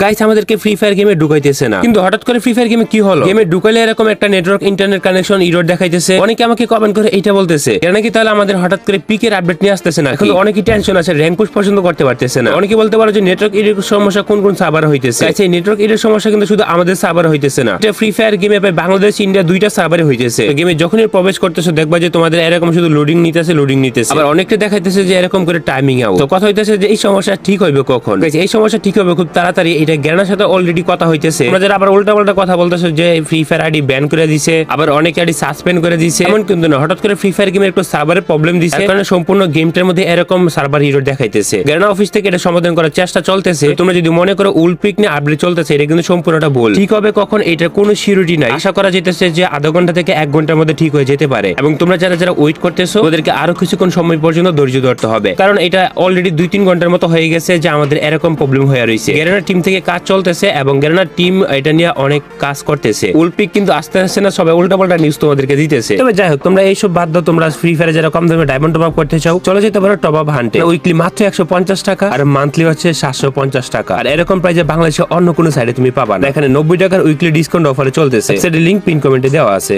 Guys আমাদেরকে free fire গেমে ঢুকাইতেছে না, কিন্তু হঠাৎ করে ফ্রি ফায়ার গেমে কি হলো, গেমে ঢুকাইলে এরকম একটা নেটওয়ার্ক ইন্টারনেট কানেকশন এরর দেখাইতেছে। অনেকে আমাকে কমেন্ট করে এটা বলতেছে এর নাকি তাহলে আমাদের হঠাৎ করে পিকের আপডেট নিয়ে আসতেছে না, এখন অনেকই টেনশন আছে, র্যাঙ্ক পুশ পছন্দ করতে পারতেছে না। অনেকে বলতে পারো যে নেটওয়ার্ক এরর সমস্যা কোন কোন সার্ভার হইতেছে। গাইস এই নেটওয়ার্ক এরর সমস্যা কিন্তু শুধু আমাদের সার্ভার হইতেছে না, এটা ফ্রি ফায়ার গেমে বাংলাদেশ ইন্ডিয়া দুইটা সার্ভারে হইতেছে। গেমে যখনই প্রবেশ করতেছো দেখবা যে তোমাদের এরকম শুধু লোডিং নিতেছে। আবার অনেকটা দেখাইতেছে যে এরকম করে টাইমিং আউট। তো কথা হইতেছে যে এই সমস্যা ঠিক হইবে কখন। এই সমস্যা ঠিক হবে খুব তাড়াতাড়ি। এটা গ্যানার সাথে অলরেডি কথা হইতেছে। আমাদের আবার উল্টা পাল্টা কথা বলতেছে যে ফ্রি ফায়ার আইডি ব্যান করে দিছে, আবার অনেক আইডি সাসপেন্ড করে দিছে। এমন কিন্তু না, হঠাৎ করে ফ্রি ফায়ার গেমের একটু সার্ভারের প্রবলেম দিছে, কারণে সম্পূর্ণ গেমটার মধ্যে এরকম সার্ভার এরর দেখাইতেছে। গ্যানা অফিস থেকে এটা সমাধান করার চেষ্টা চলতেছে। তোমরা যদি মনে করো উলপিক নিয়ে আপডেট চলতেছে, এটা কিন্তু সম্পূর্ণটা ভুল। ঠিক হবে কখন এটার কোনো সিউরিটি নাই। আশা করা যেতেছে যে আধা ঘন্টা থেকে 1 ঘন্টার মধ্যে ঠিক হয়ে যেতে পারে। এবং তোমরা যারা যারা ওয়েট করতেছো ওদেরকে আরো কিছুক্ষণ সময় পর্যন্ত ধৈর্য ধরতে হবে, কারণ এটা অলরেডি 2-3 ঘন্টার মতো হয়ে গেছে যে আমাদের এরকম প্রবলেম হয়ে রয়েছে। গ্যারেনার টিম থেকে কাজ চলতেছে এবং গ্যারেনার টিম এটা নিয়ে অনেক কাজ করতেছে। উলপিক কিন্তু আস্তে আস্তে না সবাই উল্টাপাল্টা নিউজ তোমাদেরকে দিতেছে। তবে যাই হোক, তোমরা এইসব বাদ দাও। তোমরা ফ্রি ফায়ারে যারা কম দামে ডায়মন্ড টপ আপ করতে চাও চলে যেতে পারো টপ আপ হান্টে। উইকলি মাত্র 150 টাকা আর মান্থলি হচ্ছে 750 টাকা। আর এরকম প্রাইজে বাংলাদেশে অন্য কোনো সাইডে তুমি পাবা না। এখানে 90 টাকার উইকলি ডিসকাউন্ট অফারে চলতেছে। লিংক পিন কমেন্টে দেওয়া আছে।